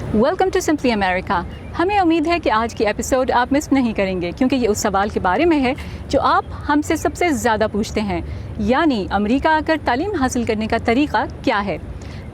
Welcome to simply America. हमें उम्मीद है कि आज की एपिसोड आप मिस नहीं करेंगे, क्योंकि ये उस सवाल के बारे में है जो आप हमसे सबसे ज़्यादा पूछते हैं, यानी अमेरिका आकर तालीम हासिल करने का तरीक़ा क्या है।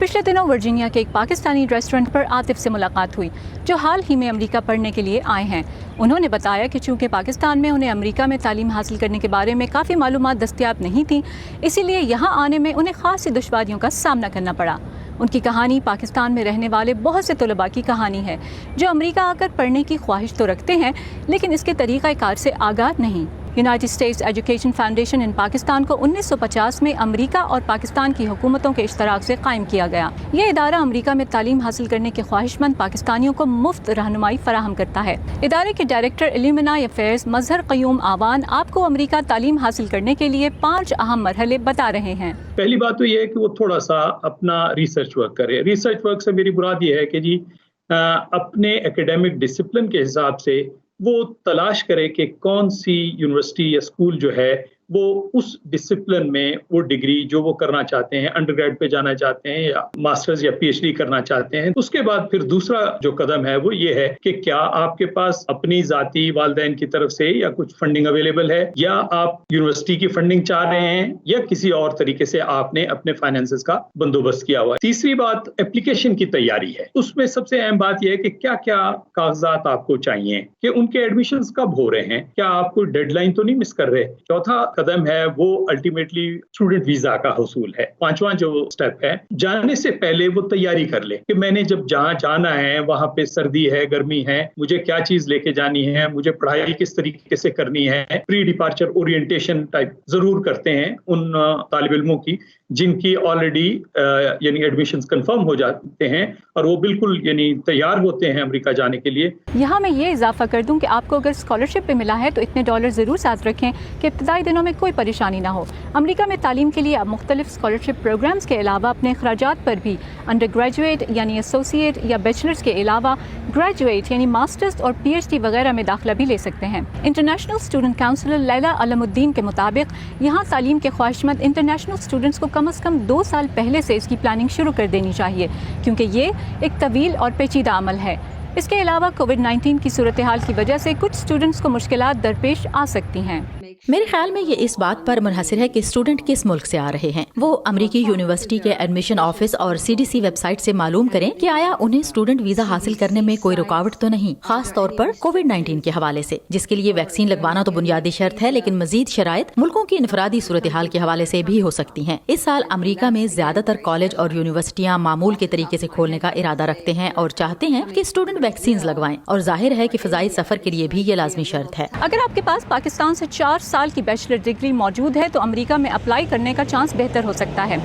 पिछले दिनों वर्जीनिया के एक पाकिस्तानी रेस्टोरेंट पर आतिफ से मुलाकात हुई, जो हाल ही में अमेरिका पढ़ने के लिए आए हैं। उन्होंने बताया कि चूँकि पाकिस्तान में उन्हें अमेरिका में तालीम हासिल करने के बारे में काफ़ी मालूमात दस्तयाब नहीं थी, इसीलिए यहाँ आने में उन्हें ख़ास सी दुश्वारियों का सामना करना पड़ा। उनकी कहानी पाकिस्तान में रहने वाले बहुत से तलबा की कहानी है, जो अमेरिका आकर पढ़ने की ख्वाहिश तो रखते हैं, लेकिन इसके तरीक़ाकार से आगाह नहीं। यूनाइटेड स्टेट्स एजुकेशन फाउंडेशन इन पाकिस्तान को 1950 में अमेरिका और पाकिस्तान की हुकूमतों के इश्तराक से कायम किया गया। ये इदारा अमेरिका में तालीम हासिल करने के ख्वाहिशमंद पाकिस्तानियों को मुफ्त रहनुमाई फराहम करता है। इदारे के डायरेक्टर इल्यूमिनाई अफेयर्स मजहर क़य्यूम आवान आपको अमेरिका तालीम हासिल करने के लिए 5 अहम मरहले बता रहे हैं। पहली बात तो ये है कि वो थोड़ा सा अपना रिसर्च वर्क करे। रिसर्च वर्क से मेरी मुराद ये है कि जी अपने एकेडमिक डिसिप्लिन के हिसाब से वो तलाश करे कि कौन सी यूनिवर्सिटी या स्कूल जो है वो उस डिसिप्लिन में वो डिग्री जो वो करना चाहते हैं, अंडरग्रेड पे जाना चाहते हैं या मास्टर्स या पीएचडी करना चाहते हैं। उसके बाद फिर दूसरा जो कदम है वो ये है कि क्या आपके पास अपनी जाती वालिदैन की तरफ से या कुछ फंडिंग अवेलेबल है, या आप यूनिवर्सिटी की फंडिंग चाह रहे हैं, या किसी और तरीके से आपने अपने फाइनेंसेस का बंदोबस्त किया हुआ है। तीसरी बात एप्लीकेशन की तैयारी है। उसमें सबसे अहम बात यह है कि क्या क्या कागजात आपको चाहिए, कि उनके एडमिशंस कब हो रहे हैं, क्या आप कोई डेडलाइन तो नहीं मिस कर रहे। चौथा कदम है वो अल्टीमेटली स्टूडेंट वीजा का हुसूल है। पांचवा जो स्टेप है, जाने से पहले वो तैयारी कर ले कि मैंने जब जहाँ जाना है वहां पे सर्दी है, गर्मी है, मुझे क्या चीज लेके जानी है, मुझे पढ़ाई किस तरीके से करनी है। प्री डिपार्चर ओरिएंटेशन टाइप जरूर करते हैं उन तालिब इल्मों की जिनकी ऑलरेडी यानी एडमिशंस कंफर्म हो जाते हैं और वो बिल्कुल यानी तैयार होते हैं अमेरिका जाने के लिए। यहाँ मैं ये इजाफा कर दूं कि आपको अगर स्कॉलरशिप पे मिला है तो इतने डॉलर ज़रूर साथ रखें कि इब्तदाई दिनों में कोई परेशानी ना हो। अमेरिका में तालीम के लिए आप मुख्तलिफ स्कॉलरशिप प्रोग्राम्स के अलावा अपने अखराजात पर भी अंडर ग्रेजुएट यानी एसोसिएट या बैचलर्स के अलावा ग्रेजुएट यानी मास्टर्स और पीएचडी वगैरह में दाखिला भी ले सकते हैं। इंटरनेशनल स्टूडेंट काउंसलर लैला अलमुद्दीन के मुताबिक यहाँ तालीम के ख्वाहिशमंद इंटरनेशनल स्टूडेंट्स को कम से कम 2 साल पहले से इसकी प्लानिंग शुरू कर देनी चाहिए, क्योंकि ये एक तवील और पेचीदा अमल है। इसके अलावा कोविड-19 की सूरत हाल की वजह से कुछ स्टूडेंट्स को मुश्किलात दरपेश आ सकती हैं। मेरे ख्याल में ये इस बात पर मुनहसिर है कि स्टूडेंट किस मुल्क से आ रहे हैं। वो अमेरिकी यूनिवर्सिटी के एडमिशन ऑफिस और CDC वेबसाइट से मालूम करें कि आया उन्हें स्टूडेंट वीजा हासिल करने में कोई रुकावट तो नहीं, खास तौर पर कोविड-19 के हवाले से, जिसके लिए वैक्सीन लगवाना तो बुनियादी शर्त है, लेकिन मजीद शराइत मुल्कों की इनफरादी सूरत हाल के हवाले से भी हो सकती हैं। इस साल अमेरिका में ज्यादातर कॉलेज और यूनिवर्सिटियाँ मामूल के तरीके से खोलने का इरादा रखते हैं और चाहते हैं कि स्टूडेंट वैक्सीन लगवाएं, और जाहिर है कि फजाई सफर के लिए भी ये लाजमी शर्त है। अगर आपके पास पाकिस्तान से 4 साल की बैचलर डिग्री मौजूद है तो अमेरिका में अप्लाई करने का चांस बेहतर हो सकता है।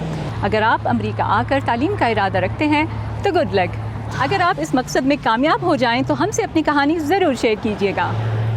अगर आप अमेरिका आकर तालीम का इरादा रखते हैं तो गुड लक। अगर आप इस मकसद में कामयाब हो जाएं तो हमसे अपनी कहानी ज़रूर शेयर कीजिएगा।